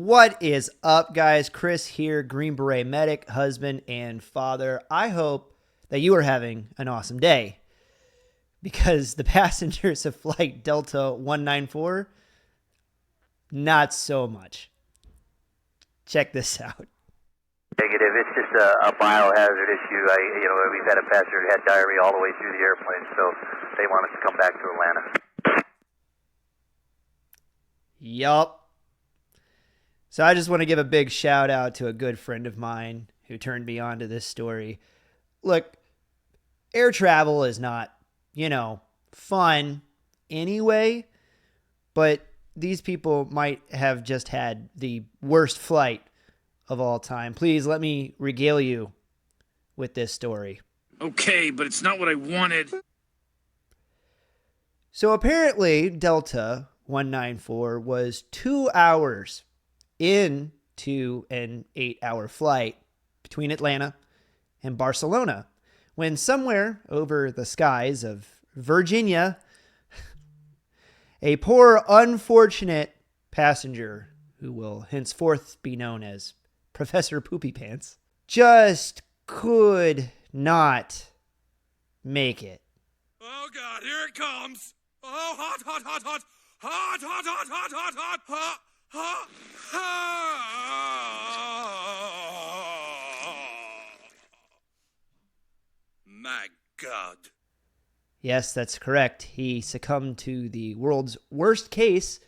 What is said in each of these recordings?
What is up, guys? Chris here, Green Beret medic, husband, and father. I hope that you are having an awesome day because the passengers of Flight DL194, not so much. Check this out. Negative. It's just a biohazard issue. We've had a passenger who had diarrhea all the way through the airplane, so they want us to come back to Atlanta. Yup. So I just want to give a big shout out to a good friend of mine who turned me on to this story. Look, air travel is not, fun anyway, but these people might have just had the worst flight of all time. Please let me regale you with this story. Okay, but it's not what I wanted. So apparently Delta 194 was 2 hours into an 8-hour flight between Atlanta and Barcelona when somewhere over the skies of Virginia, a poor, unfortunate passenger who will henceforth be known as Professor Poopy Pants just could not make it. Oh God, here it comes. Oh, hot, hot, hot, hot. Hot, hot, hot, hot, hot, hot, hot, hot, hot. My God. Yes, that's correct. He succumbed to the world's worst case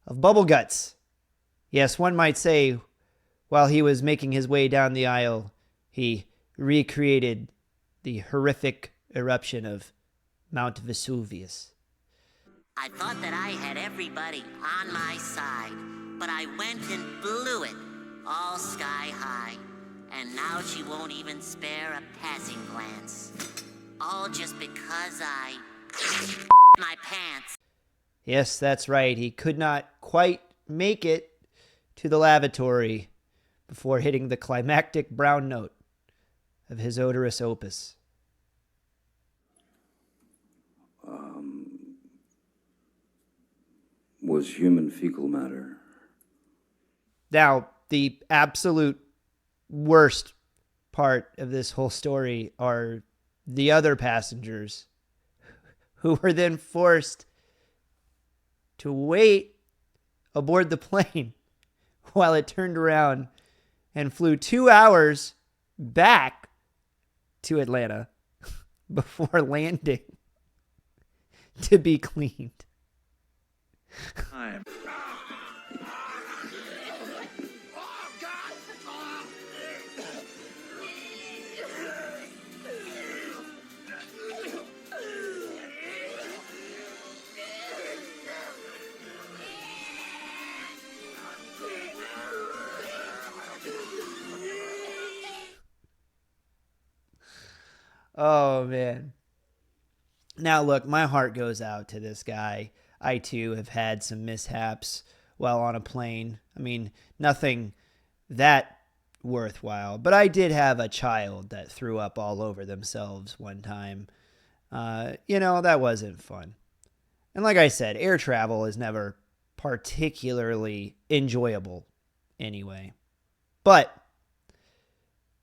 of bubble guts. Yes, one might say while he was making his way down the aisle, he recreated the horrific eruption of Mount Vesuvius. I thought that I had everybody on my side, but I went and blew it all sky high. And now she won't even spare a passing glance. All just because I my pants. Yes, that's right. He could not quite make it to the lavatory before hitting the climactic brown note of his odorous opus. Was human fecal matter. Now, the absolute worst part of this whole story are the other passengers who were then forced to wait aboard the plane while it turned around and flew 2 hours back to Atlanta before landing to be cleaned. Oh, man. Now, look, my heart goes out to this guy. I, too, have had some mishaps while on a plane. I mean, nothing that worthwhile. But I did have a child that threw up all over themselves one time. That wasn't fun. And like I said, air travel is never particularly enjoyable anyway. But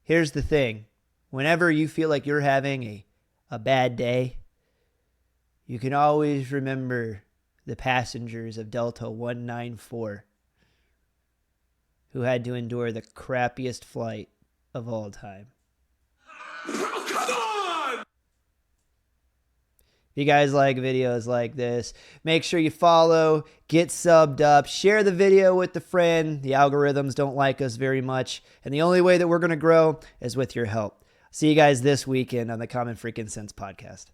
here's the thing. Whenever you feel like you're having a bad day, you can always remember the passengers of Delta 194 who had to endure the crappiest flight of all time. Oh, come on! If you guys like videos like this, make sure you follow, get subbed up, share the video with a friend. The algorithms don't like us very much, and the only way that we're going to grow is with your help. See you guys this weekend on the Common Freaking Sense podcast.